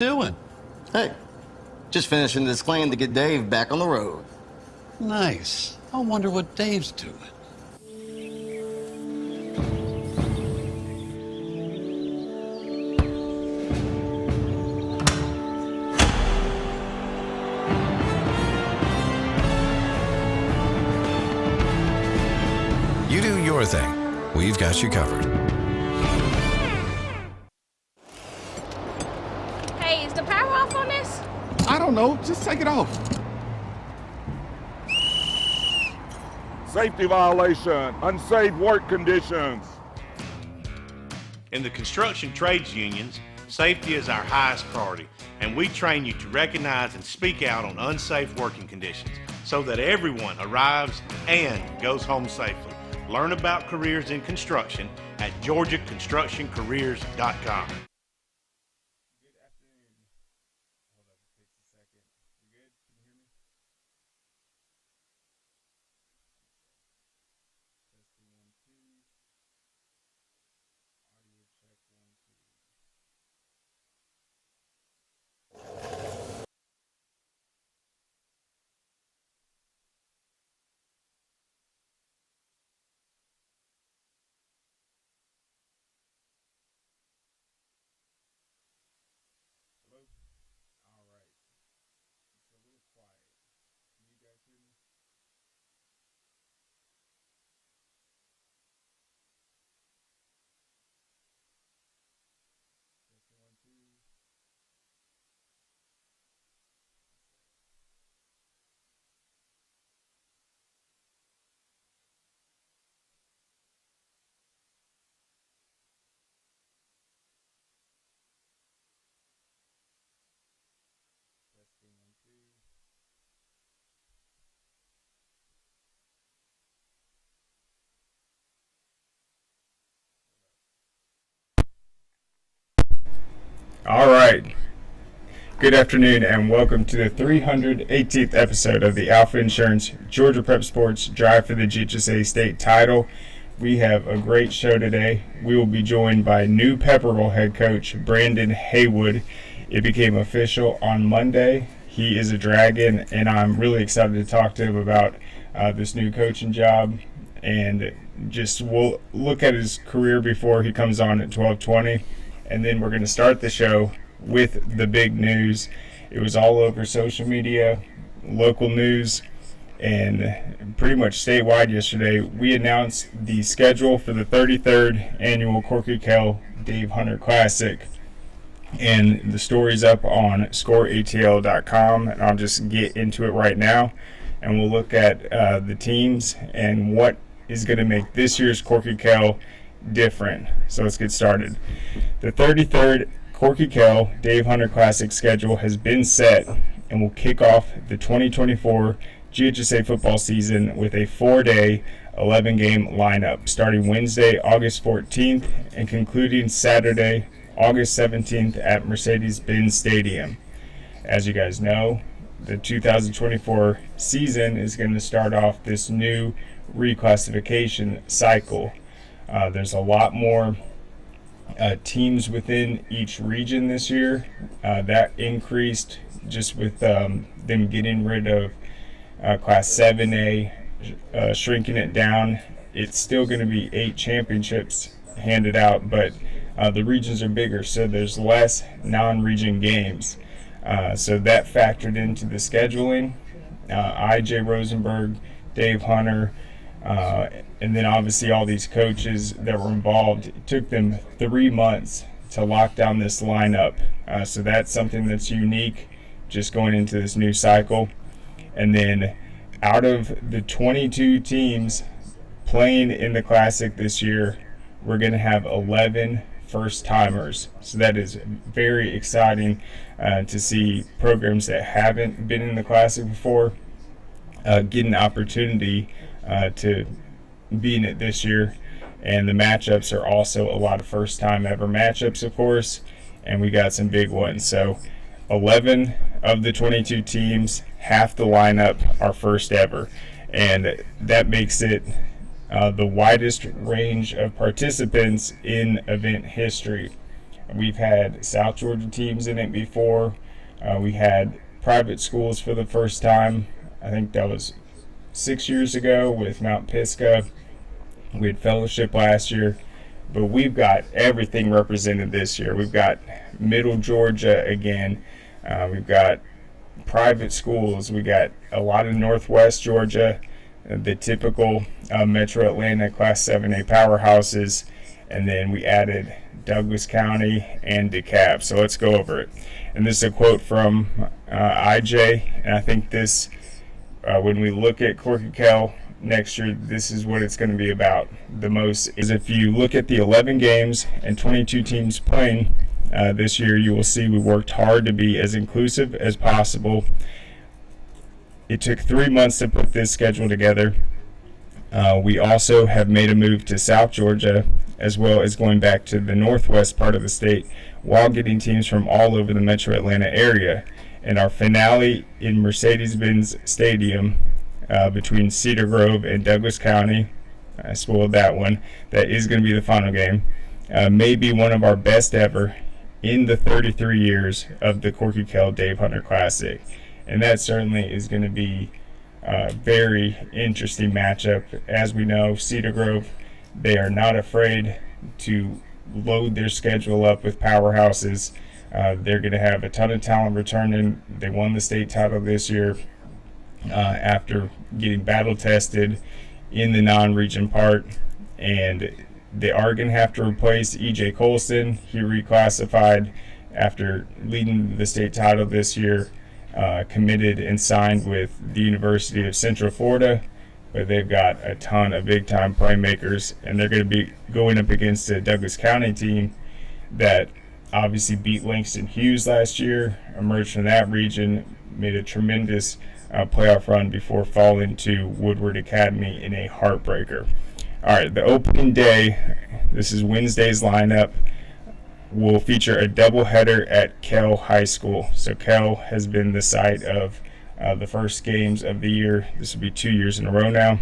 Doing? Hey, just finishing this claim to get Dave back on the road. Nice. I wonder what Dave's doing. You do your thing. We've got you covered. Hey, is the power off on this? I don't know. Just take it off. Safety violation, unsafe work conditions. In the construction trades unions, safety is our highest priority, and we train you to recognize and speak out on unsafe working conditions so that everyone arrives and goes home safely. Learn about careers in construction at georgiaconstructioncareers.com. All right. Good afternoon and welcome to the 318th episode of the Alfa Insurance Georgia Prep Sports Drive for the GHSA State Title. We have a great show today. We will be joined by new Pepperell head coach Brandon Haywood. It became official on Monday. He is a Dragon, and I'm really excited to talk to him about this new coaching job. And just we'll look at his career before he comes on at 12:20. And then we're going to start the show with the big news. It was all over social media, local news, and pretty much statewide yesterday. We announced the schedule for the 33rd annual Corky, Kell, Dave Hunter Classic. And the story's up on scoreatl.com, and I'll just get into it right now. And we'll look at the teams and what is going to make this year's Corky, Kell different. So let's get started. The 33rd Corky, Kell Dave Hunter Classic schedule has been set and will kick off the 2024 GHSA football season with a 4-day, 11-game lineup starting Wednesday, August 14th and concluding Saturday, August 17th at Mercedes-Benz Stadium. As you guys know, the 2024 season is going to start off this new reclassification cycle. There's a lot more teams within each region this year. That increased just with them getting rid of Class 7A, shrinking it down. It's still going to be 8 championships handed out, but the regions are bigger, so there's less non-region games. So that factored into the scheduling. I.J. Rosenberg, Dave Hunter, and then obviously all these coaches that were involved. It took them 3 months to lock down this lineup. So that's something that's unique just going into this new cycle. And then out of the 22 teams playing in the Classic this year, we're going to have 11 first-timers. So that is very exciting to see programs that haven't been in the Classic before get an opportunity to be in it this year. And the matchups are also a lot of first-time ever matchups, of course, and we got some big ones. So 11 of the 22 teams, half the lineup are first ever, and that makes it the widest range of participants in event history. We've had South Georgia teams in it before. We had private schools for the first time. I think that was 6 years ago with Mount Pisgah. We had fellowship last year. But we've got everything represented this year. We've got Middle Georgia again. We've got private schools. We got a lot of Northwest Georgia, the typical Metro Atlanta Class 7A powerhouses. And then we added Douglas County and DeKalb. So let's go over it. And this is a quote from IJ. And I think this, when we look at Corky Kell next year, this is what it's going to be about the most. Is if you look at the 11 games and 22 teams playing this year, you will see we worked hard to be as inclusive as possible. It took 3 months to put this schedule together. We also have made a move to South Georgia, as well as going back to the northwest part of the state, while getting teams from all over the Metro Atlanta area. And our finale in Mercedes-Benz Stadium between Cedar Grove and Douglas County, I spoiled that one, that is going to be the final game, may be one of our best ever in the 33 years of the Corky Kell Dave Hunter Classic. And that certainly is going to be a very interesting matchup. As we know, Cedar Grove, they are not afraid to load their schedule up with powerhouses. They're going to have a ton of talent returning. They won the state title this year after getting battle tested in the non-region part, and they are going to have to replace E.J. Colston. He reclassified after leading the state title this year, committed and signed with the University of Central Florida, but they've got a ton of big-time playmakers, and they're going to be going up against a Douglas County team that obviously beat Langston Hughes last year, emerged from that region, made a tremendous playoff run before falling to Woodward Academy in a heartbreaker. All right, the opening day, this is Wednesday's lineup, will feature a doubleheader at Kell High School. So Kell has been the site of the first games of the year. This will be 2 years in a row now.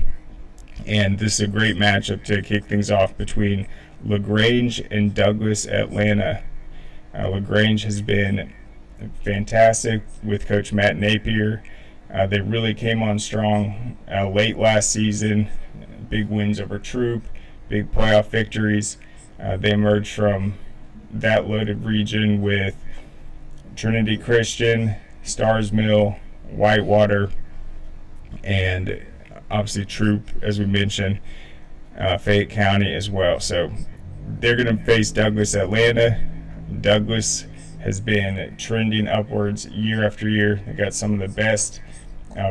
And this is a great matchup to kick things off between LaGrange and Douglas Atlanta. LaGrange has been fantastic with Coach Matt Napier. They really came on strong late last season. Big wins over Troop, big playoff victories. They emerged from that loaded region with Trinity Christian, Stars Mill, Whitewater, and obviously Troop, as we mentioned, Fayette County as well. So they're going to face Douglas Atlanta. Douglas has been trending upwards year after year. They got some of the best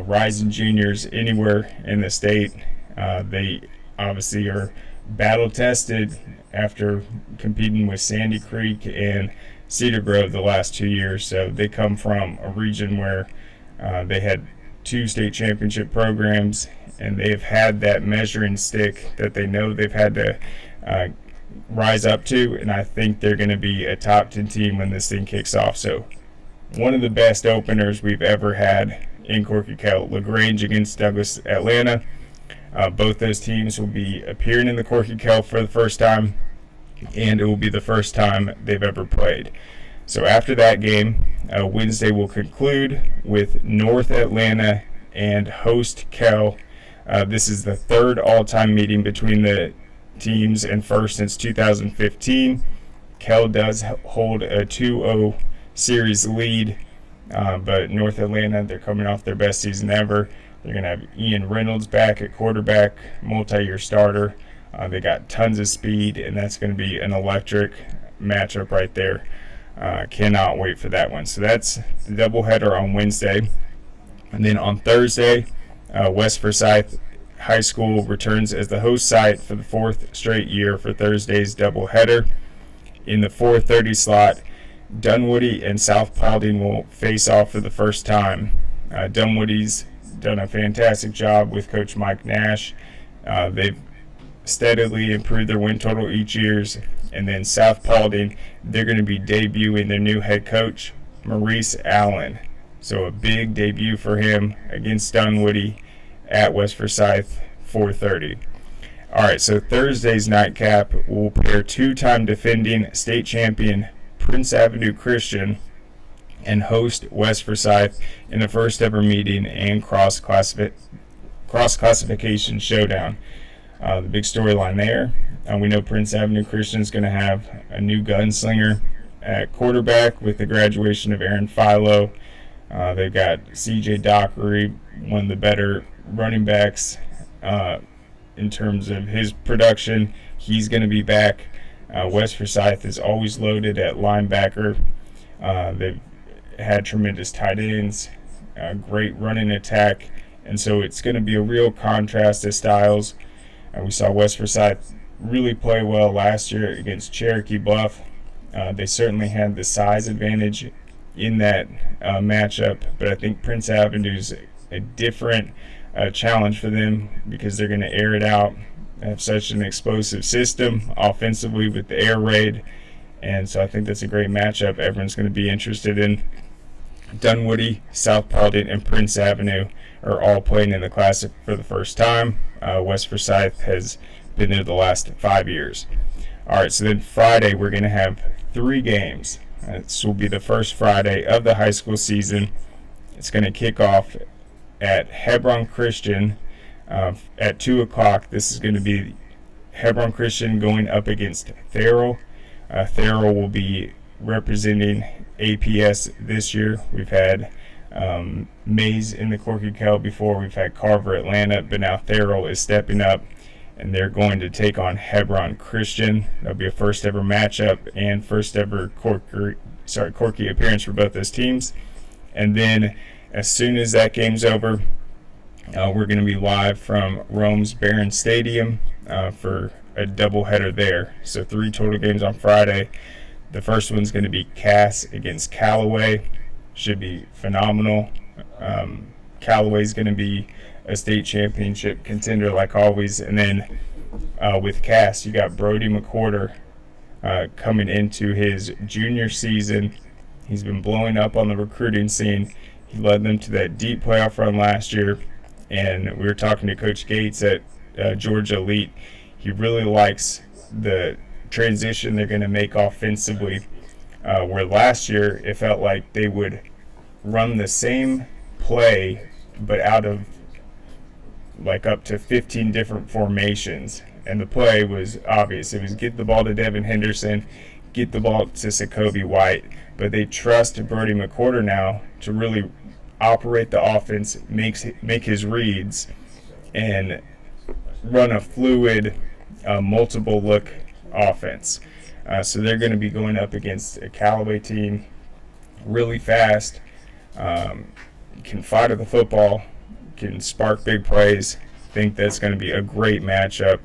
rising juniors anywhere in the state. They obviously are battle tested after competing with Sandy Creek and Cedar Grove the last 2 years. So they come from a region where they had 2 state championship programs, and they've had that measuring stick that they know they've had to rise up to, and I think they're going to be a top 10 team when this thing kicks off. So one of the best openers we've ever had in Corky Kell. LaGrange against Douglas Atlanta. Both those teams will be appearing in the Corky Kell for the first time, and it will be the first time they've ever played. So after that game, Wednesday will conclude with North Atlanta and host Kell. This is the third all-time meeting between the teams and first since 2015. Kell does hold a 2-0 series lead, but North Atlanta, they're coming off their best season ever. They're going to have Ian Reynolds back at quarterback, multi-year starter. They got tons of speed, and that's going to be an electric matchup right there. Cannot wait for that one. So that's the doubleheader on Wednesday. And then on Thursday, West Forsyth High School returns as the host site for the 4th straight year for Thursday's doubleheader. In the 4:30 slot, Dunwoody and South Paulding will face off for the first time. Dunwoody's done a fantastic job with Coach Mike Nash. They've steadily improved their win total each year. And then South Paulding, they're going to be debuting their new head coach, Maurice Allen. So a big debut for him against Dunwoody at West Forsyth, 4:30. All right, so Thursday's nightcap will pair 2-time defending state champion Prince Avenue Christian and host West Forsyth in the first ever meeting and cross classification showdown. The big storyline there, we know Prince Avenue Christian is going to have a new gunslinger at quarterback with the graduation of Aaron Philo. They've got C.J. Dockery, one of the better running backs in terms of his production. He's going to be back. West Forsyth is always loaded at linebacker. They've had tremendous tight ends, great running attack, and so it's going to be a real contrast of styles. We saw West Forsyth really play well last year against Cherokee Bluff. They certainly had the size advantage in that matchup, but I think Prince Avenue's a different challenge for them because they're going to air it out, have such an explosive system offensively with the air raid, and so I think that's a great matchup everyone's going to be interested in. Dunwoody, South Paulding, and Prince Avenue are all playing in the Classic for the first time. West Forsyth has been there the last 5 years. All right, so then Friday we're going to have 3 games. This will be the first Friday of the high school season. It's going to kick off at Hebron Christian at 2 o'clock. This is going to be Hebron Christian going up against Therrell. Therrell will be representing APS this year. We've had Mays in the Corky Kell before. We've had Carver Atlanta, but now Therrell is stepping up, and they're going to take on Hebron Christian. That'll be a first ever matchup and first ever Corky appearance for both those teams. And then as soon as that game's over, we're going to be live from Rome's Barron Stadium for a doubleheader there. So 3 total games on Friday. The first one's going to be Cass against Callaway. Should be phenomenal. Callaway's going to be a state championship contender like always. And then with Cass, you got Brody McWhorter coming into his junior season. He's been blowing up on the recruiting scene. He led them to that deep playoff run last year. And we were talking to Coach Gates at Georgia Elite. He really likes the transition they're going to make offensively, where last year it felt like they would run the same play but out of like up to 15 different formations, and the play was obvious. It was get the ball to Devin Henderson, get the ball to Sakobi White, but they trust Brody McWhorter now to really operate the offense, make his reads, and run a fluid multiple look offense. So they're going to be going up against a Callaway team, really fast, can fight at the football, can spark big plays. I think that's going to be a great matchup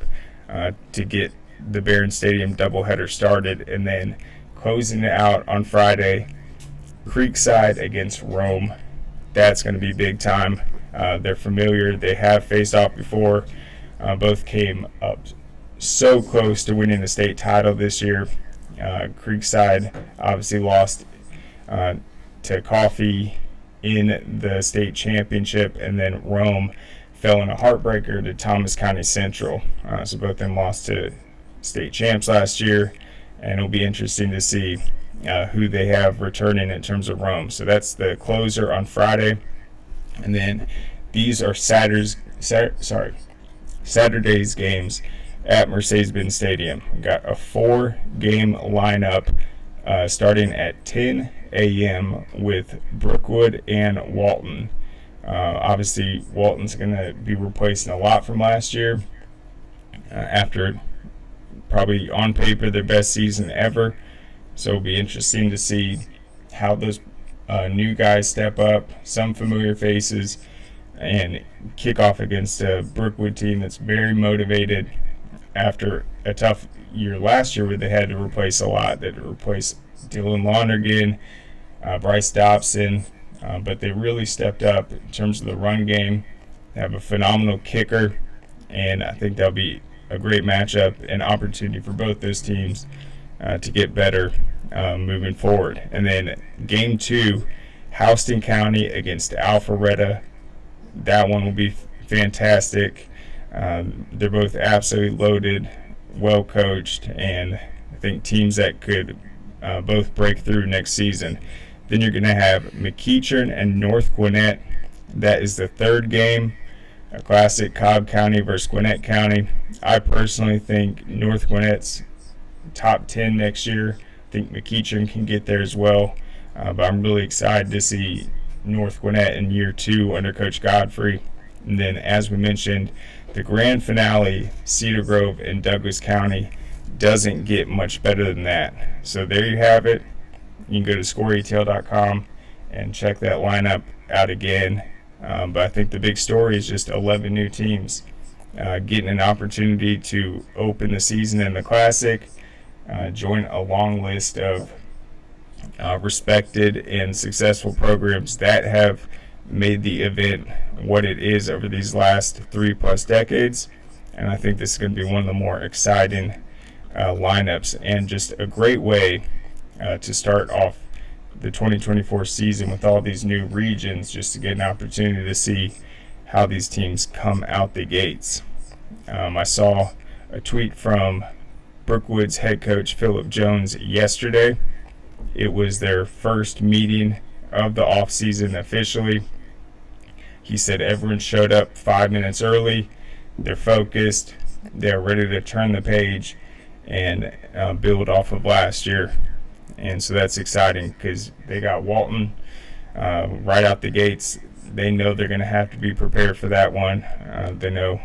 to get the Barron Stadium doubleheader started. And then closing it out on Friday, Creekside against Rome. That's going to be big time. They're familiar. They have faced off before. Both came up so close to winning the state title this year. Creekside obviously lost to Coffee in the state championship, and then Rome fell in a heartbreaker to Thomas County Central. So both of them lost to state champs last year, and it'll be interesting to see who they have returning in terms of Rome. So that's the closer on Friday, and then these are Saturday's games at Mercedes-Benz Stadium. We've got a 4-game lineup starting at 10 a.m. with Brookwood and Walton. Obviously, Walton's going to be replacing a lot from last year after probably on paper their best season ever. So it'll be interesting to see how those new guys step up, some familiar faces, and kick off against a Brookwood team that's very motivated after a tough year last year where they had to replace a lot. They had to replace Dylan Lonergan, Bryce Dobson, but they really stepped up in terms of the run game. They have a phenomenal kicker, and I think that'll be a great matchup and opportunity for both those teams to get better moving forward. And then game 2, Houston County against Alpharetta. That one will be fantastic. They're both absolutely loaded, well coached, and I think teams that could both break through next season. Then you're going to have McEachern and North Gwinnett. That is the third game, a classic, Cobb County versus Gwinnett County. I personally think North Gwinnett's top 10 next year. I think McEachern can get there as well. But I'm really excited to see North Gwinnett in year 2 under Coach Godfrey. And then, as we mentioned, the grand finale, Cedar Grove and Douglas County, doesn't get much better than that. So there you have it. You can go to scoreatl.com and check that lineup out again. But I think the big story is just 11 new teams getting an opportunity to open the season in the Classic, join a long list of respected and successful programs that have made the event what it is over these last 3+ decades. And I think this is going to be one of the more exciting lineups, and just a great way to start off the 2024 season with all these new regions, just to get an opportunity to see how these teams come out the gates. I saw a tweet from Brookwood's head coach Philip Jones yesterday. It was their first meeting of the offseason officially. He said everyone showed up 5 minutes early. They're focused. They're ready to turn the page and build off of last year. And so that's exciting because they got Walton right out the gates. They know they're going to have to be prepared for that one. They know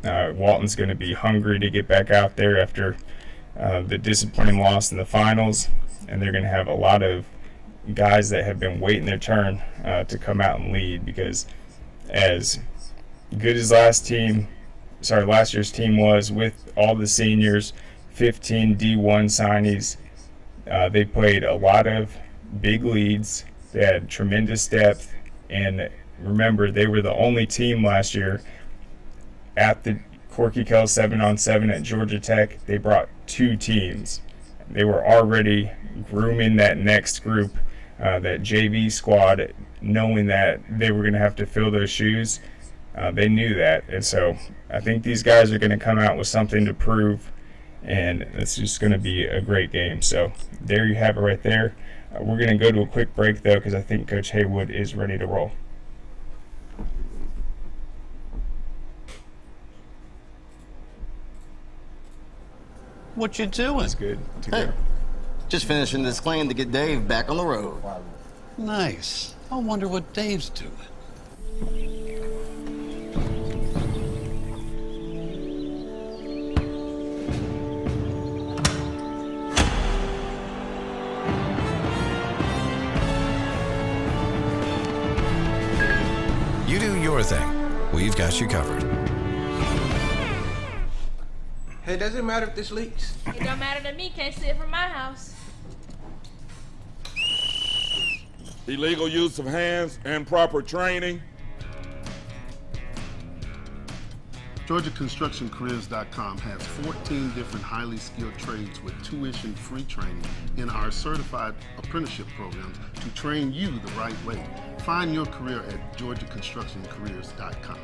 Walton's going to be hungry to get back out there after the disappointing loss in the finals. And they're going to have a lot of guys that have been waiting their turn to come out and lead, because as good as last year's team was, with all the seniors, 15 D1 signees, they played a lot of big leads. They had tremendous depth, and remember, they were the only team last year at the Corky Kell 7-on-7 at Georgia Tech. They brought 2 teams. They were already grooming that next group, that JV squad, knowing that they were going to have to fill those shoes. They knew that, and so I think these guys are going to come out with something to prove, and it's just going to be a great game. So there you have it right there. We're going to go to a quick break, though, because I think Coach Haywood is ready to roll. What you doing? It's good to Hey, go. just finishing this claim to get Dave back on the road. Nice. I wonder what Dave's doing. You do your thing. We've got you covered. Hey, does it matter if this leaks? It don't matter to me, can't see it from my house. Illegal use of hands, improper training. GeorgiaConstructionCareers.com has 14 different highly skilled trades with tuition-free training in our certified apprenticeship programs to train you the right way. Find your career at GeorgiaConstructionCareers.com.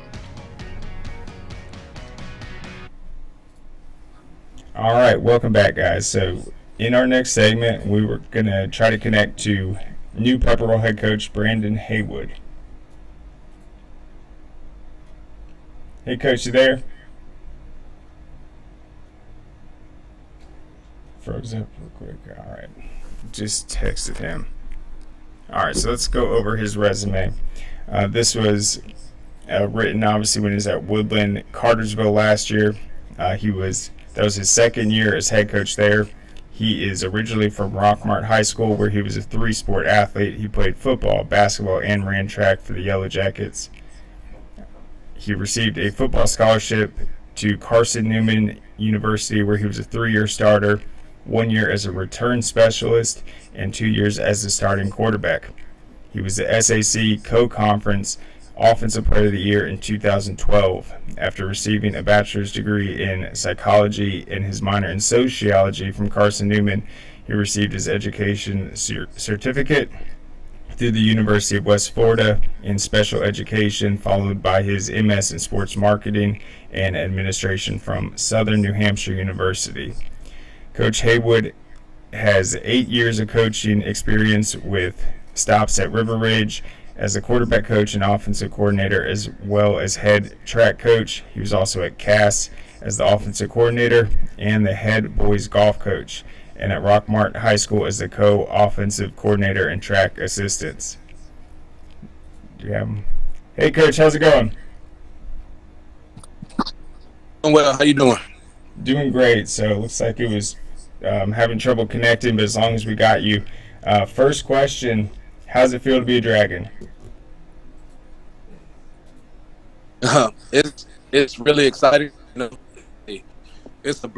All right, welcome back, guys. So in our next segment, we were going to try to connect to new Pepperell head coach Brandon Haywood. Hey, Coach, you there? Froze up real quick. All right. Just texted him. All right, so let's go over his resume. This was written, obviously, when he was at Woodland-Cartersville last year. That was his second year as head coach there. He is originally from Rockmart High School, where he was a 3-sport athlete. He played football, basketball, and ran track for the Yellow Jackets. He received a football scholarship to Carson Newman University, where he was a 3-year starter, 1 year as a return specialist, and 2 years as a starting quarterback. He was the SAC Co-Conference Offensive Player of the Year in 2012. After receiving a bachelor's degree in psychology and his minor in sociology from Carson Newman, he received his education certificate through the University of West Florida in special education, followed by his MS in sports marketing and administration from Southern New Hampshire University. Coach Haywood has 8 years of coaching experience with stops at River Ridge as a quarterback coach and offensive coordinator, as well as head track coach. He was also at Cass as the offensive coordinator and the head boys golf coach, and at Rockmart High School as the co-offensive coordinator and track assistants. Do you have him? Hey, Coach, how's it going? Well, how you doing? Doing great. So it looks like it was having trouble connecting, but as long as we got you. First question, how's it feel to be a Dragon? It's really exciting. It's a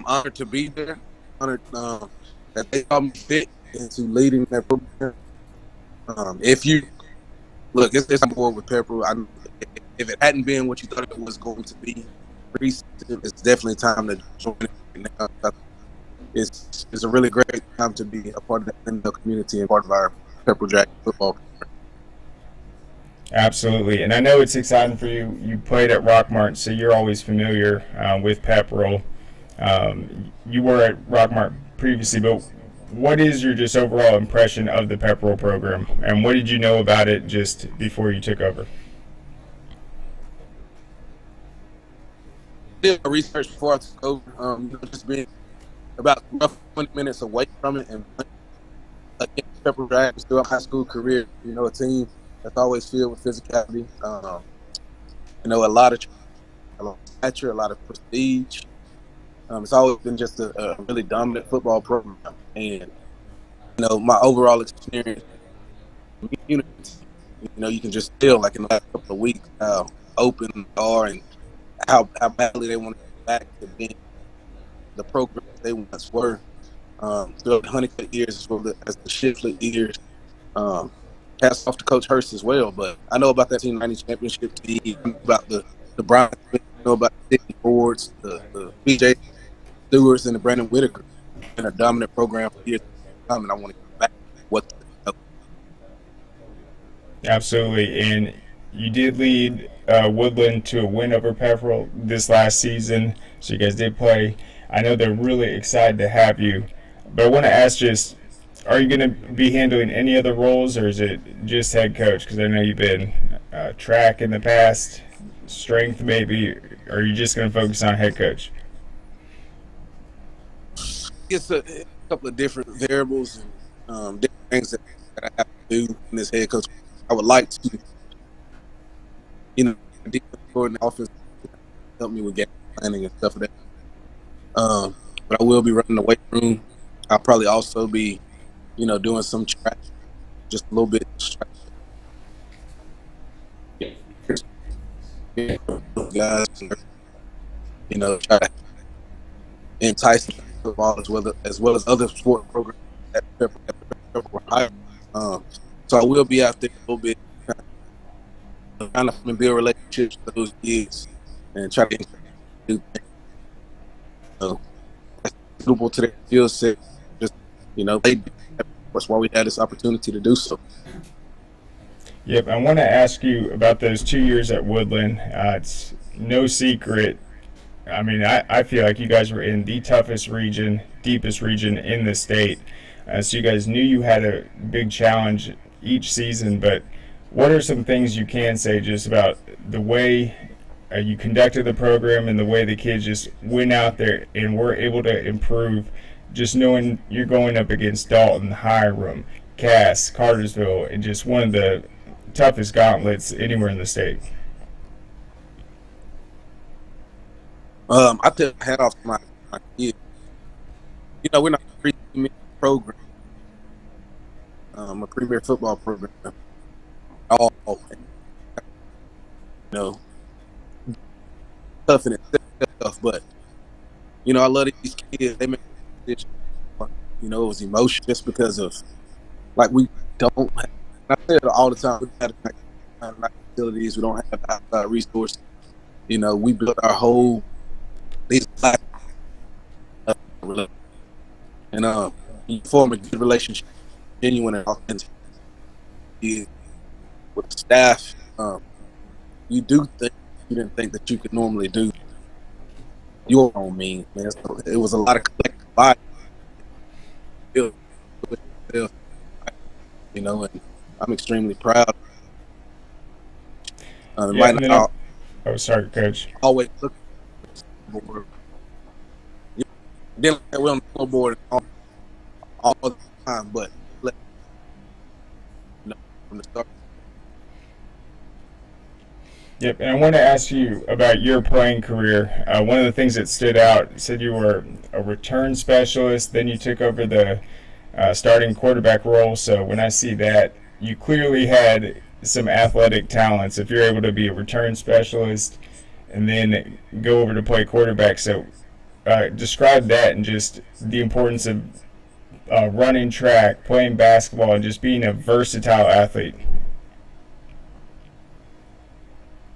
honor to be there. Honored that they saw me fit into leading that program. If you look, it's on board with Pepperell. If it hadn't been what you thought it was going to be, it's definitely time to join it now. It's a really great time to be a part of the NFL community and part of our Pepperell Dragon football program. Absolutely, and I know it's exciting for you. You played at Rockmart, so you're always familiar with Pepperell. You were at Rockmart previously, but what is your just overall impression of the Pepperell program, and what did you know about it just before you took over? Did research before I took over, just being about roughly 20 minutes away from it, and against Pepperell Dragons throughout high school career, a team that's always filled with physicality, a lot of stature, a lot of prestige. It's always been just a really dominant football program, and my overall experience, you can just feel like in the last couple of weeks how open they are and how badly they want to get back to being the program they once were. Throughout the Honeycutt years as well as the Shiflett years. Hats off to Coach Hurst as well, but I know about that Team 90 championship team, about the Brian, about the Sidney Fords, the BJ Stewarts, and the Brandon Whitaker. It's been a dominant program for years to come, and I want to get back to what. Absolutely, and you did lead Woodland to a win over Pepperell this last season, so you guys did play. I know they're really excited to have you, but I want to ask just, are you going to be handling any other roles, or is it just head coach? Because I know you've been track in the past, strength maybe. Or are you just going to focus on head coach? It's a couple of different variables and different things that I have to do in this head coach. I would like to, defense coordinator, offense, help me with game planning and stuff like that. But I will be running the weight room. I'll probably also be, doing some track, just a little bit. Guys, try to entice them to football as well as other sport programs at Pepperell. So I will be out there a little bit, trying to build relationships with those kids and try to do things. That's suitable to their skill set. Just that's why we had this opportunity to do so. Yep, I want to ask you about those 2 years at Woodland. It's no secret. I mean, I feel like you guys were in the toughest region, deepest region in the state. So you guys knew you had a big challenge each season, but what are some things you can say just about the way you conducted the program and the way the kids just went out there and were able to improve, just knowing you're going up against Dalton, Hiram, Cass, Cartersville, and just one of the toughest gauntlets anywhere in the state? I took my hat off to my kids. We're not a premier program, a premier football program. All, tough in itself, but I love these kids. They make decisions. It was emotion just because of we don't have, I say it all the time, we don't have facilities, we don't have outside resources. We built our whole these life, and you form a good relationship, genuine and authentic with the staff. You do things you didn't think that you could normally do. Your own means, man. So it was a lot of collective vibe. myself, and I'm extremely proud. Sorry, Coach. Always look for then we're on the scoreboard all the time, but from the start. Yep, and I want to ask you about your playing career. One of the things that stood out, you said you were a return specialist, then you took over the starting quarterback role. So when I see that, you clearly had some athletic talents. If you're able to be a return specialist and then go over to play quarterback, so describe that and just the importance of running track, playing basketball, and just being a versatile athlete.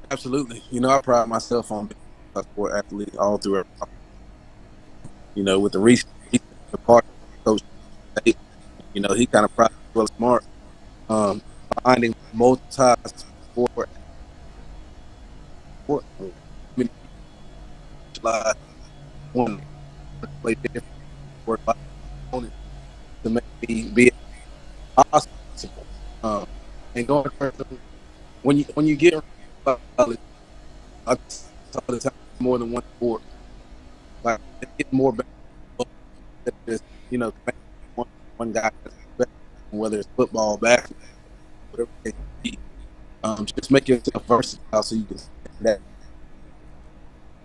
Absolutely. I pride myself on being a sport athlete all through it. With the recent part of Coach State, he kind of proud as well as smart. Finding multi-sport one play different work on it to make me be possible. And going when you get I tell the time more than one sport. Like get more than just one guy, whether it's football, basketball, whatever it may be. Just make yourself versatile so you can that.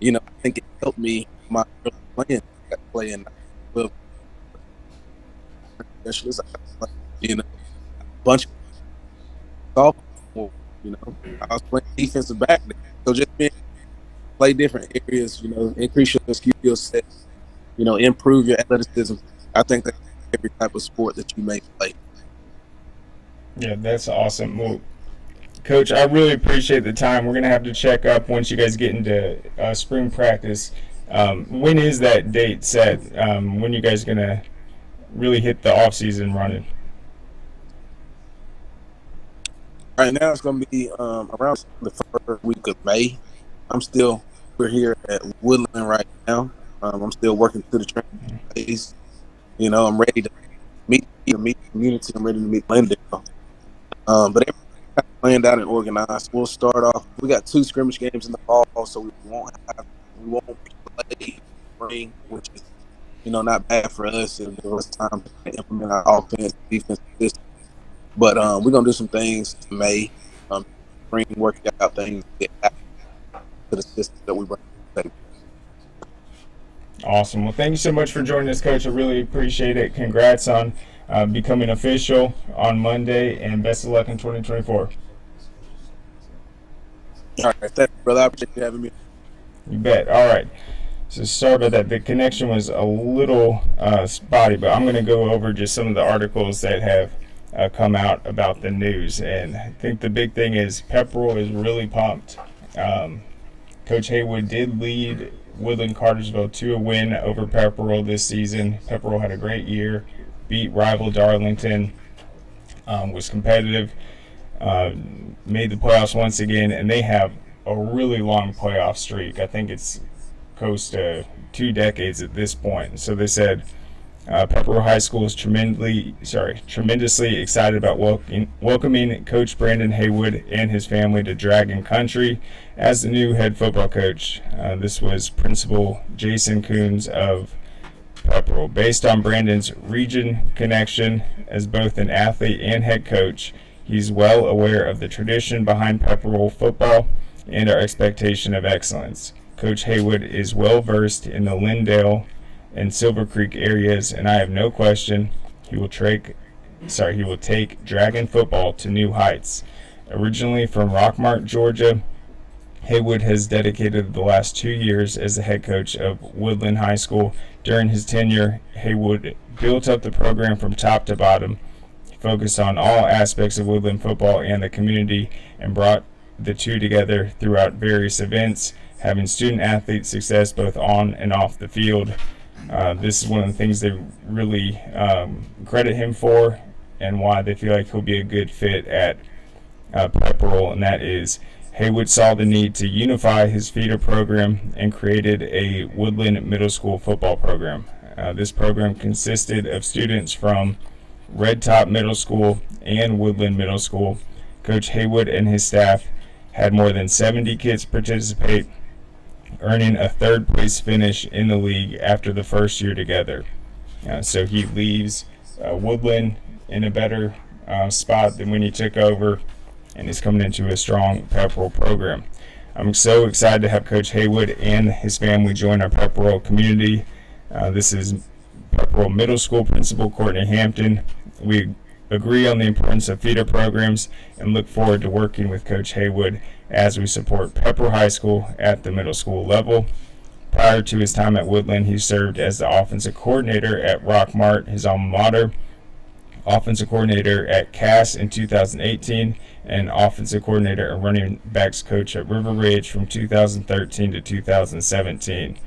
I think it helped me my playing with specialists. A bunch of softball. I was playing defensive back then. So just play different areas, increase your skill set, improve your athleticism. I think that every type of sport that you may play. Yeah, that's awesome. Well, Coach, I really appreciate the time. We're going to have to check up once you guys get into spring practice. When is that date set? When you guys going to really hit the off-season running? Right now, it's going to be around the first week of May. We're here at Woodland right now. I'm still working through the training phase. I'm ready to meet the community. I'm ready to meet Glendale. But everything's planned out and organized. We'll start off. We got 2 scrimmage games in the fall, so we won't play spring, which is not bad for us. It'll give us time to implement our offense, defense system. But we're going to do some things in May, spring workout things, get back to the system that we bring to the table. Awesome. Well, thank you so much for joining us, Coach. I really appreciate it. Congrats on becoming official on Monday, and best of luck in 2024. All right. Thank you, brother. I appreciate you having me. You bet. All right. So sorry about that. The connection was a little spotty, but I'm going to go over just some of the articles that have come out about the news. And I think the big thing is Pepperell is really pumped. Coach Haywood did lead Woodland-Cartersville to a win over Pepperell this season. Pepperell had a great year, beat rival Darlington, was competitive, made the playoffs once again, and they have a really long playoff streak. I think it's close to 2 decades at this point. So they said Pepperell High School is tremendously excited about welcoming Coach Brandon Haywood and his family to Dragon Country as the new head football coach. This was Principal Jason Coons of Pepperell. Based on Brandon's region connection as both an athlete and head coach, he's well aware of the tradition behind Pepperell football and our expectation of excellence. Coach Haywood is well versed in the Lindale and Silver Creek areas, and I have no question he will take Dragon football to new heights. Originally from Rockmart, Georgia, Haywood has dedicated the last 2 years as the head coach of Woodland High School. During his tenure, Haywood built up the program from top to bottom, focused on all aspects of Woodland football and the community, and brought the two together throughout various events, having student athlete success both on and off the field. This is one of the things they really credit him for, and why they feel like he'll be a good fit at Pepperell, and that is Haywood saw the need to unify his feeder program and created a Woodland Middle School football program. This program consisted of students from Red Top Middle School, and Woodland Middle School. Coach Haywood and his staff had more than 70 kids participate, earning a third-place finish in the league after the first year together. So he leaves Woodland in a better spot than when he took over, and is coming into a strong Pepperell program. I'm so excited to have Coach Haywood and his family join our Pepperell community. This is Pepperell Middle School Principal Courtney Hampton. We agree on the importance of feeder programs and look forward to working with Coach Haywood as we support Pepperell High School at the middle school level. Prior to his time at Woodland, he served as the offensive coordinator at Rockmart, his alma mater, offensive coordinator at Cass in 2018, and offensive coordinator and running backs coach at River Ridge from 2013 to 2017.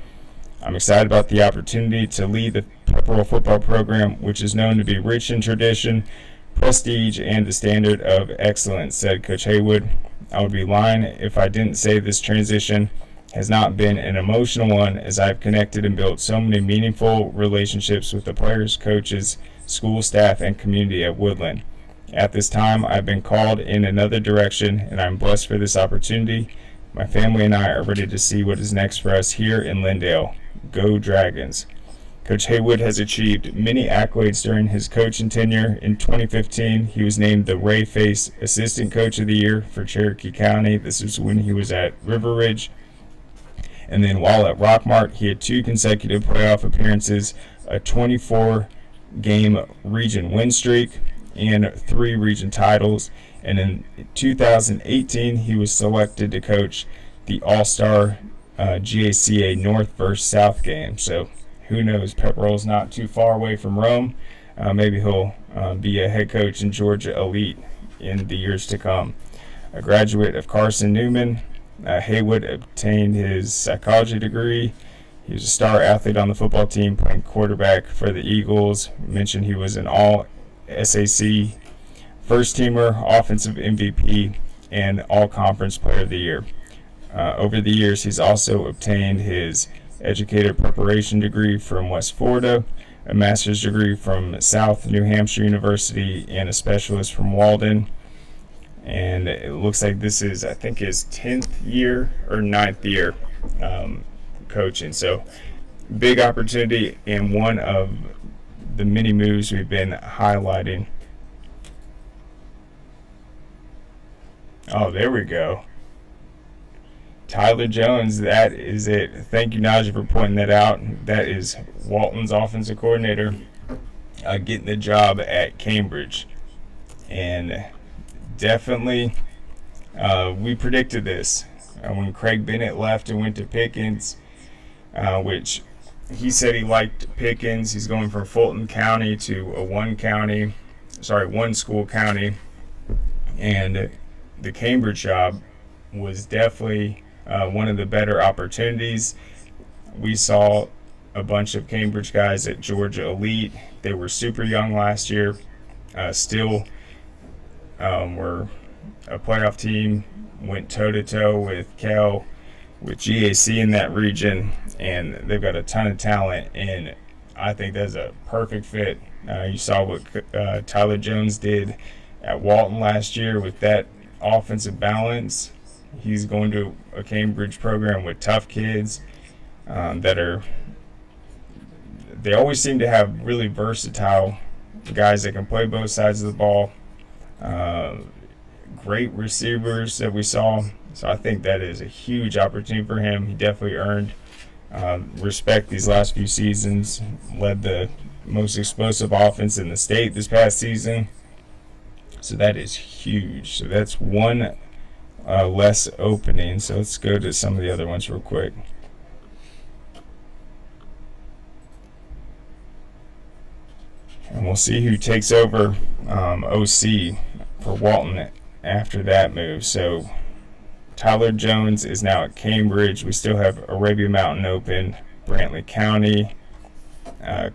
I'm excited about the opportunity to lead the Pepperell football program, which is known to be rich in tradition, prestige, and the standard of excellence, said Coach Haywood. I would be lying if I didn't say this transition has not been an emotional one, as I've connected and built so many meaningful relationships with the players, coaches, school staff, and community at Woodland. At this time, I've been called in another direction, and I'm blessed for this opportunity. My family and I are ready to see what is next for us here in Lindale. Go Dragons. Coach Haywood has achieved many accolades during his coaching tenure. In 2015, he was named the Ray Face Assistant Coach of the Year for Cherokee County. This was when he was at River Ridge. And then while at Rockmart, he had 2 consecutive playoff appearances, a 24-game region win streak, and 3 region titles. And in 2018, he was selected to coach the All-Star GHSA North versus South game. So who knows? Pepperell's not too far away from Rome. Maybe he'll be a head coach in Georgia Elite in the years to come. A graduate of Carson Newman, Haywood obtained his psychology degree. He was a star athlete on the football team, playing quarterback for the Eagles. Mentioned he was an all-SAC first-teamer, offensive MVP, and all-conference player of the year. Over the years, he's also obtained his educator preparation degree from West Florida, a master's degree from South New Hampshire University, and a specialist from Walden. And it looks like this is, I think, his 10th year or 9th year coaching. So big opportunity, and one of the many moves we've been highlighting. Oh, there we go. Tyler Jones, that is it. Thank you, Najee, for pointing that out. That is Walton's offensive coordinator getting the job at Cambridge. And definitely, we predicted this. When Craig Bennett left and went to Pickens, which he said he liked Pickens. He's going from Fulton County to a one school county. And the Cambridge job was definitely one of the better opportunities. We saw a bunch of Cambridge guys at Georgia Elite. They were super young last year. Still were a playoff team, went toe-to-toe with Kell, with GAC in that region, and they've got a ton of talent, and I think that's a perfect fit. You saw what Tyler Jones did at Walton last year with that offensive balance. He's going to a Cambridge program with tough kids they always seem to have really versatile guys that can play both sides of the ball. Great receivers that we saw. So I think that is a huge opportunity for him. He definitely earned respect these last few seasons. Led the most explosive offense in the state this past season. So that is huge. So that's one less opening. So let's go to some of the other ones real quick. And we'll see who takes over OC for Walton after that move. So Tyler Jones is now at Cambridge. We still have Arabia Mountain open. Brantley County.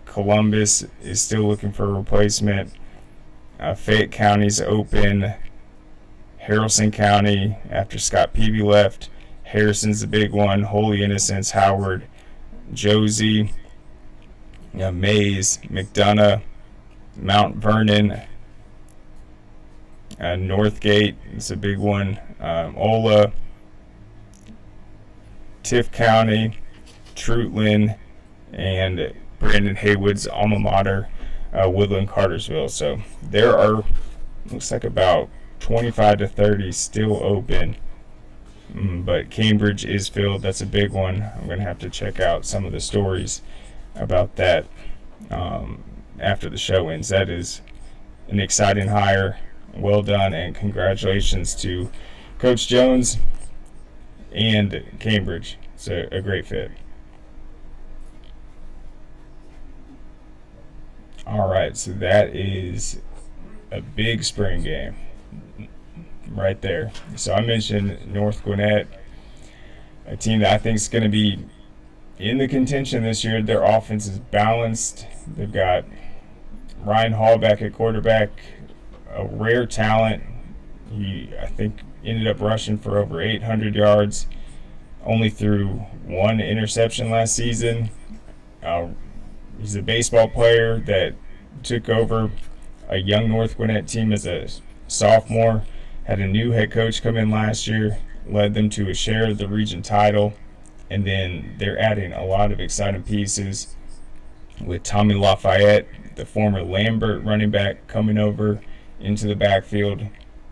Columbus is still looking for a replacement. Fayette County's open. Harrelson County, after Scott Peavy left. Harrison's the big one. Holy Innocents, Howard, Josie, Mays, McDonough, Mount Vernon, Northgate, it's a big one, Ola, Tift County, Trutland, and Brandon Haywood's alma mater, Woodland-Cartersville. So there are, looks like about 25 to 30 still open, but Cambridge is filled. That's a big one. I'm going to have to check out some of the stories about that after the show ends. That is an exciting hire. Well done, and congratulations to Coach Jones and Cambridge. It's a great fit. All right, so that is a big spring game right there. So I mentioned North Gwinnett, a team that I think is going to be in the contention this year. Their offense is balanced. They've got Ryan Hall back at quarterback, a rare talent. He, I think, ended up rushing for over 800 yards, only threw one interception last season. He's a baseball player that took over a young North Gwinnett team as a sophomore, had a new head coach come in last year, led them to a share of the region title, and then they're adding a lot of exciting pieces with Tommy Lafayette, the former Lambert running back, coming over into the backfield.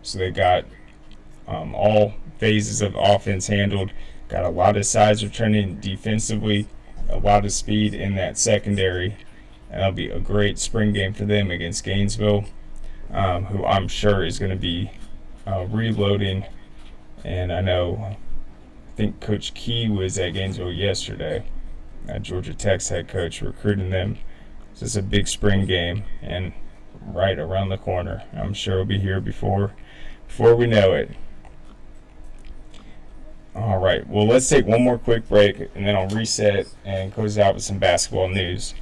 So they got all phases of offense handled, got a lot of size returning defensively, a lot of speed in that secondary, and that'll be a great spring game for them against Gainesville, who I'm sure is going to be reloading. And I think Coach Key was at Gainesville yesterday, Georgia Tech's head coach, recruiting them. So it's a big spring game and right around the corner. I'm sure we'll be here before we know it. All right, well, let's take one more quick break, and then I'll reset and close out with some basketball news.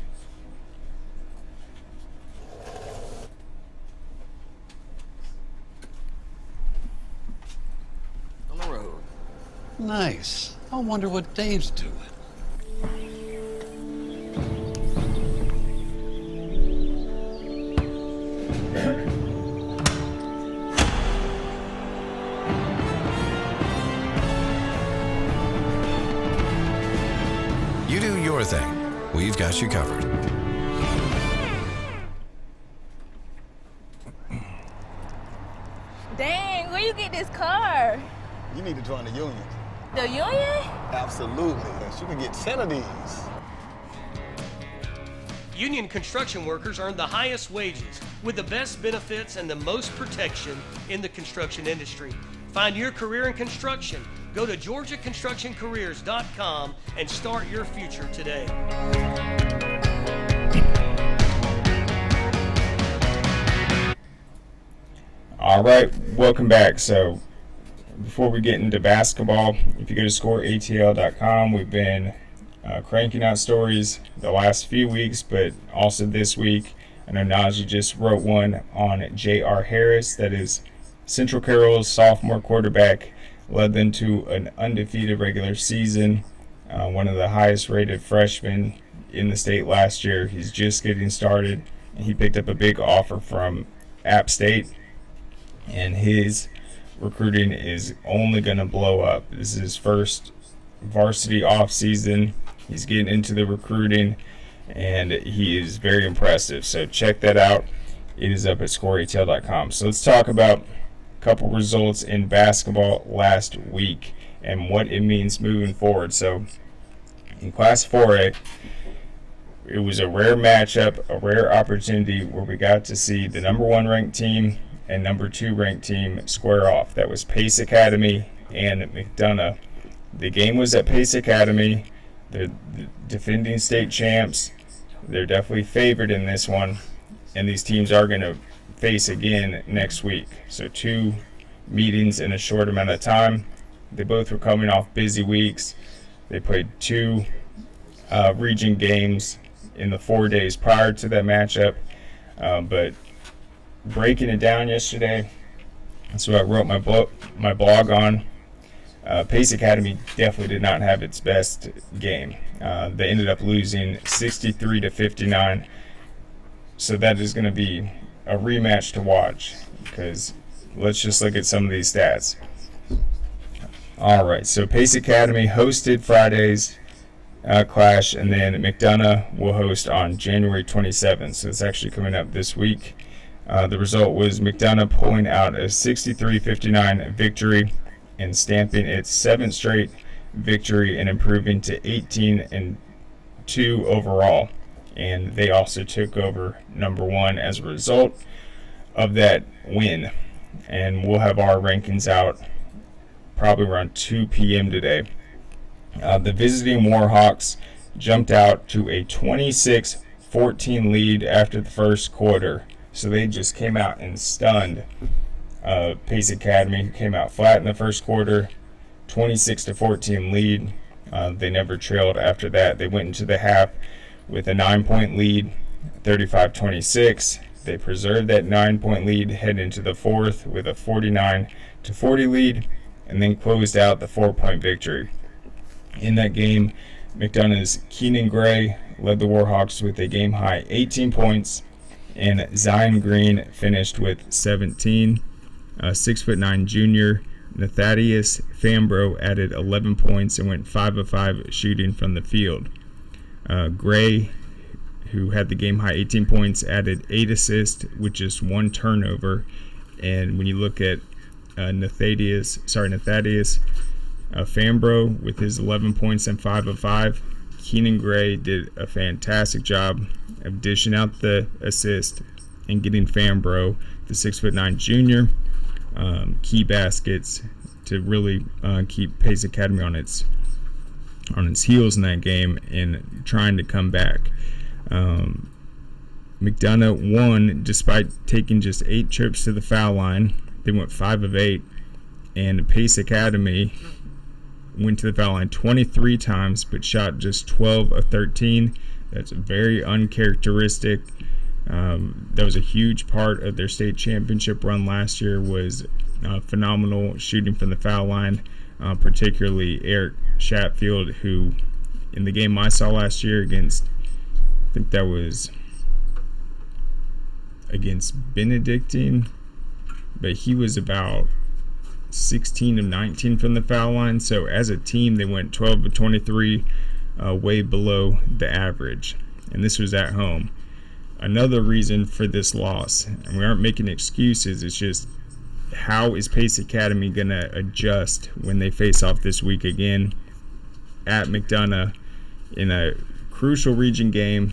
On the road. Nice. I wonder what Dave's doing. You do your thing. We've got you covered. Dang, where you get this car? You need to join the union. The union? Absolutely. You can get 10 of these. Union construction workers earn the highest wages with the best benefits and the most protection in the construction industry. Find your career in construction. Go to GeorgiaConstructionCareers.com and start your future today. All right, welcome back. So before we get into basketball, if you go to scoreatl.com, we've been cranking out stories the last few weeks, but also this week. I know Najee just wrote one on J.R. Harris, that is Central Carroll's sophomore quarterback, led them to an undefeated regular season, one of the highest rated freshmen in the state last year. He's just getting started, and he picked up a big offer from App State, and his recruiting is only going to blow up. This is his first varsity off season. He's getting into the recruiting, and he is very impressive. So check that out. It is up at scoreatl.com. So let's talk about a couple results in basketball last week and what it means moving forward. So in Class 4A, it was a rare matchup, a rare opportunity where we got to see the number 1 ranked team and number 2 ranked team square off. That was Pace Academy and McDonough. The game was at Pace Academy. They're the defending state champs. They're definitely favored in this one, and these teams are going to face again next week. So 2 meetings in a short amount of time. They both were coming off busy weeks. They played 2 region games in the 4 days prior to that matchup, but breaking it down yesterday, that's what I wrote my blog on. Pace Academy definitely did not have its best game. They ended up losing 63-59. So that is going to be a rematch to watch, because let's just look at some of these stats. All right, so Pace Academy hosted Friday's clash, and then McDonough will host on January 27th. So it's actually coming up this week. The result was McDonough pulling out a 63-59 victory and stamping its 7th straight victory and improving to 18-2 overall. And they also took over number 1 as a result of that win. And we'll have our rankings out probably around 2 p.m. today. The visiting Warhawks jumped out to a 26-14 lead after the first quarter. So they just came out and stunned Pace Academy, who came out flat in the first quarter, 26-14 lead. They never trailed after that. They went into the half with a 9-point lead, 35-26. They preserved that 9-point lead, head into the fourth with a 49-40 lead, and then closed out the 4-point victory. In that game, McDonough's Keenan Gray led the Warhawks with a game-high 18 points, and Zion Green finished with 17. 6'9" junior Nathanius Fambro added 11 points and went 5 of 5 shooting from the field. Gray, who had the game-high 18 points, added 8 assists with just 1 turnover. And when you look at Nathanius Fambro with his 11 points and 5 of 5, Keenan Gray did a fantastic job of dishing out the assist and getting Fambro, the 6'9" junior, key baskets to really keep Pace Academy on its heels in that game and trying to come back. McDonough won despite taking just 8 trips to the foul line. They went 5 of 8, and Pace Academy went to the foul line 23 times but shot just 12 of 13. That's very uncharacteristic. That was a huge part of their state championship run last year, was phenomenal shooting from the foul line, particularly Eric Chatfield, who in the game I saw last year against, I think that was against Benedictine, but he was about 16 of 19 from the foul line. So as a team, they went 12 of 23, way below the average. And this was at home. Another reason for this loss, and we aren't making excuses, it's just how is Pace Academy going to adjust when they face off this week again at McDonough in a crucial region game,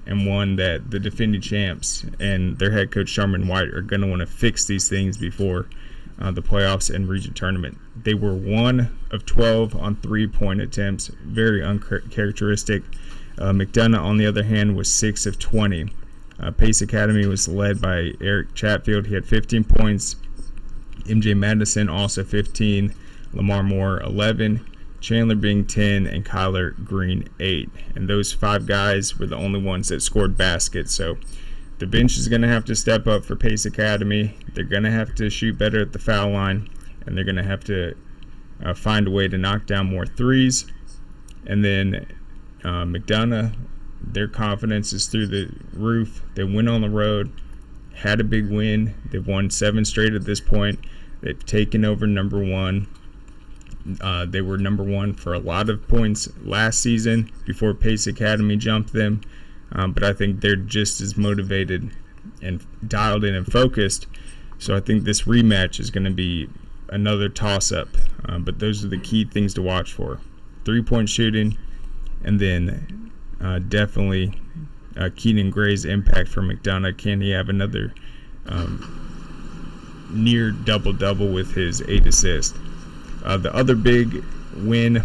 and one that the defending champs and their head coach Sharman White are going to want to fix these things before the playoffs and region tournament. They were 1 of 12 on 3-point attempts, very uncharacteristic. McDonough, on the other hand, was 6 of 20. Pace Academy was led by Eric Chatfield. He had 15 points. MJ Madison also 15. Lamar Moore 11. Chandler Bing 10, and Kyler Green 8. And those 5 guys were the only ones that scored baskets. So the bench is going to have to step up for Pace Academy. They're going to have to shoot better at the foul line, and they're going to have to find a way to knock down more threes. And then McDonough, their confidence is through the roof. They went on the road, had a big win. They've won 7 straight at this point. They've taken over number 1. They were number 1 for a lot of points last season before Pace Academy jumped them. But I think they're just as motivated and dialed in and focused. So I think this rematch is going to be another toss-up. But those are the key things to watch for. 3-point shooting, and then definitely Keenan Gray's impact for McDonough. Can he have another near double-double with his 8 assists? The other big win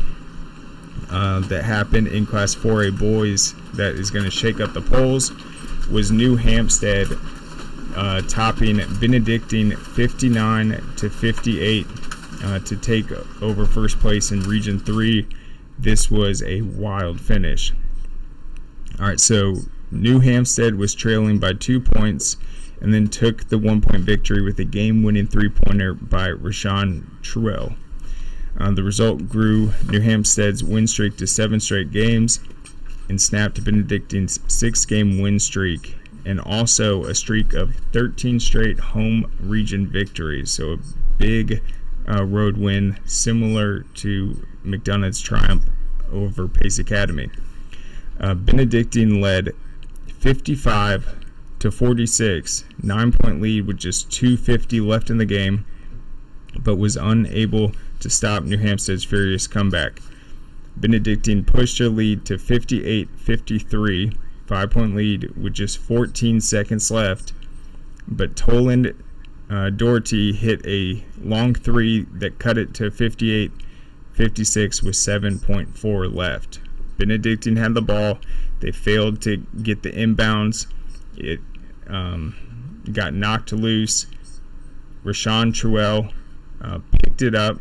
that happened in Class 4A boys that is going to shake up the polls was New Hampstead topping Benedictine 59-58 to take over first place in Region 3. This was a wild finish. All right, so New Hampstead was trailing by 2 points and then took the 1-point victory with a game-winning 3-pointer by Rashawn Truell. The result grew New Hampstead's win streak to 7 straight games and snapped Benedictine's 6-game win streak and also a streak of 13 straight home region victories. So a big road win, similar to McDonough's triumph over Pace Academy. Benedictine led 55-46, 9-point lead with just 2:50 left in the game, but was unable to stop New Hampstead's furious comeback. Benedictine pushed their lead to 58-53, 5-point lead with just 14 seconds left, but Toland Doherty hit a long three that cut it to 58-56 with 7.4 left. Benedictine had the ball. They failed to get the inbounds. It got knocked loose. Rashawn Truell picked it up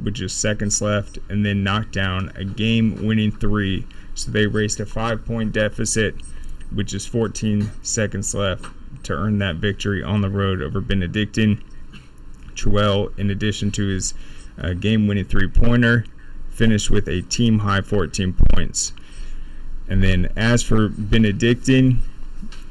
with just seconds left and then knocked down a game-winning three. So they raced a 5-point deficit with just 14 seconds left to earn that victory on the road over Benedictine. Truell, in addition to his game-winning three-pointer, finished with a team-high 14 points. And then as for Benedictine,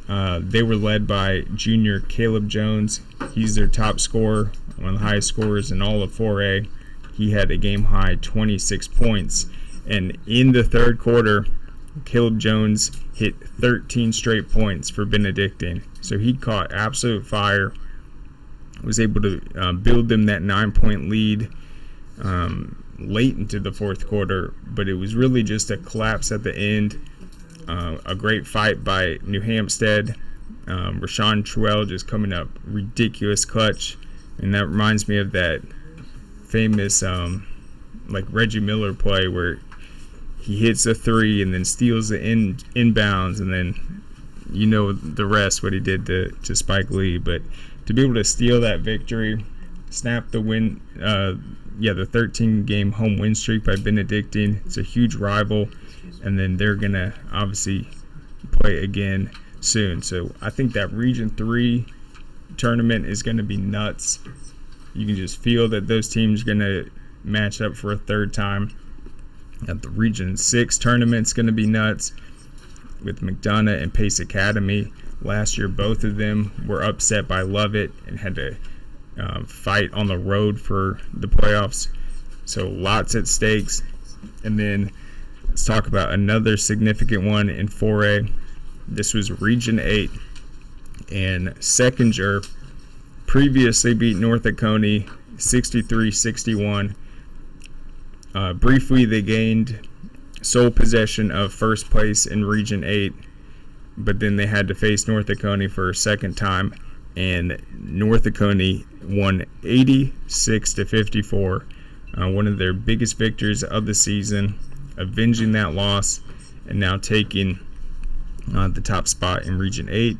they were led by junior Caleb Jones. He's their top scorer, one of the highest scorers in all of 4A. He had a game-high 26 points. And in the third quarter, Caleb Jones hit 13 straight points for Benedictine. So he caught absolute fire, was able to build them that 9-point lead late into the fourth quarter, but it was really just a collapse at the end. A great fight by New Hampstead. Rashawn Truell just coming up ridiculous clutch, and that reminds me of that famous like Reggie Miller play where he hits a three and then steals the inbounds, and then you know the rest, what he did to Spike Lee. But to be able to steal that victory, snap the win, the 13-game home win streak by Benedictine. It's a huge rival, and then they're gonna obviously play again soon. So I think that Region 3 tournament is gonna be nuts. You can just feel that those teams are gonna match up for a third time. At the Region 6 tournament's gonna be nuts with McDonough and Pace Academy. Last year, both of them were upset by Lovett and had to fight on the road for the playoffs. So lots at stakes. And then let's talk about another significant one in 4A. This was Region 8, and Seconder previously beat North Oconee 63-61. Briefly, they gained sole possession of first place in Region 8, but then they had to face North Oconee for a second time, and North Oconee won 86-54, one of their biggest victories of the season, avenging that loss and now taking the top spot in Region 8.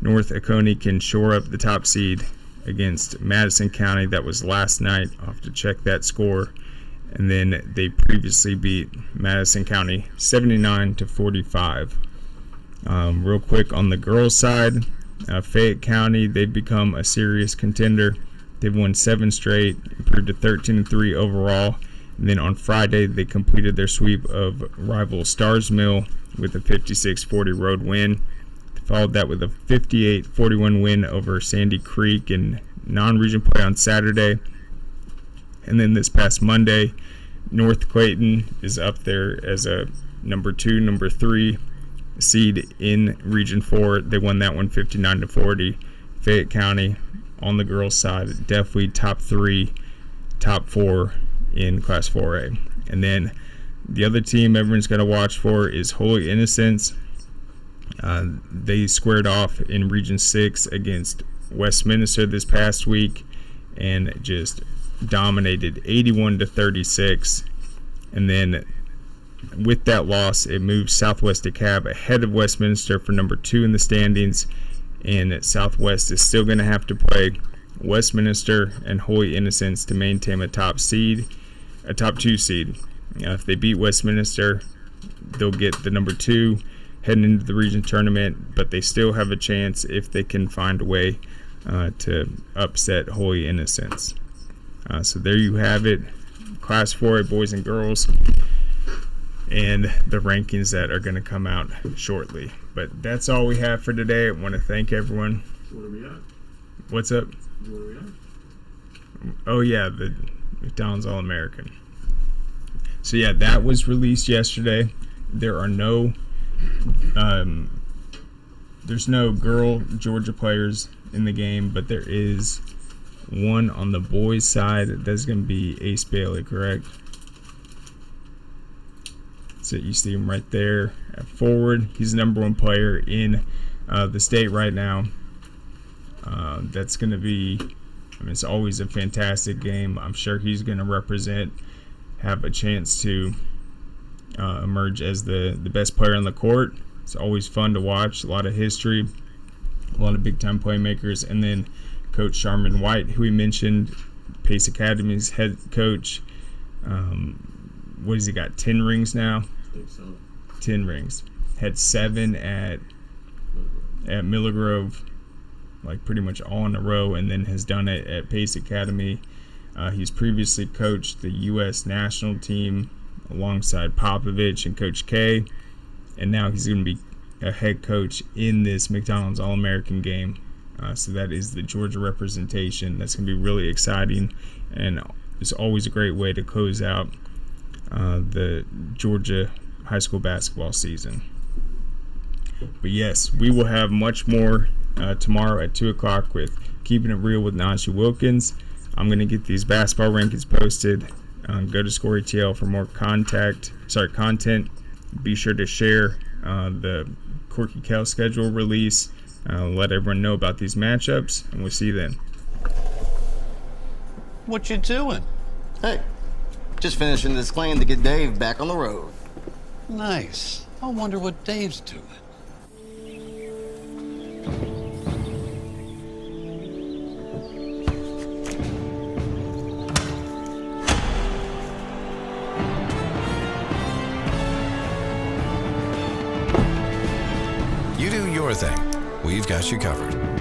North Oconee can shore up the top seed against Madison County. That was last night. I'll have to check that score. And then they previously beat Madison County 79-45. Real quick on the girls' side, Fayette County, they've become a serious contender. They've won 7 straight, improved to 13-3 overall. And then on Friday, they completed their sweep of rival Stars Mill with a 56-40 road win. They followed that with a 58-41 win over Sandy Creek in non-region play on Saturday. And then this past Monday, North Clayton is up there as a number 2, number 3 seed in Region 4. They won that one 59-40. Fayette County on the girls' side, definitely top 3, top 4 in Class 4A. And then the other team everyone's got to watch for is Holy Innocents. They squared off in Region 6 against Westminster this past week and just dominated 81-36. And then with that loss, it moves Southwest DeKalb ahead of Westminster for number 2 in the standings, and Southwest is still going to have to play Westminster and Holy Innocents to maintain a top 2 seed. If they beat Westminster, they'll get the number 2 heading into the region tournament, but they still have a chance if they can find a way to upset Holy Innocents. So there you have it, Class 4A boys and girls. and the rankings that are going to come out shortly. But that's all we have for today. I want to thank everyone. What are we at? What's up? What are we at? Oh yeah, the McDonald's All-American. So yeah, that was released yesterday. There are no there's no girl Georgia players in the game, but there is one on the boys side. That's going to be Ace Bailey, correct? So you see him right there at forward. He's the #1 player in the state right now. That's going to be, I mean, it's always a fantastic game. I'm sure he's going to have a chance to emerge as the best player on the court. It's always fun to watch. A lot of history, a lot of big-time playmakers. And then Coach Sharman White, who we mentioned, Pace Academy's head coach. What has he got, 10 rings now? I think so. 10 rings. Had 7 at Miller Grove, like pretty much all in a row, and then has done it at Pace Academy. He's previously coached the U.S. national team alongside Popovich and Coach K, and now he's going to be a head coach in this McDonald's All-American game. So that is the Georgia representation. That's going to be really exciting, and it's always a great way to close out the Georgia high school basketball season. But yes, we will have much more tomorrow at 2 o'clock with Keeping It Real with Najee Wilkins. I'm going to get these basketball rankings posted. Go to Score ATL for more content. Be sure to share the Corky Kell schedule release. Let everyone know about these matchups, and we'll see you then. What you doing? Hey, just finishing this claim to get Dave back on the road. Nice. I wonder what Dave's doing. You do your thing. We've got you covered.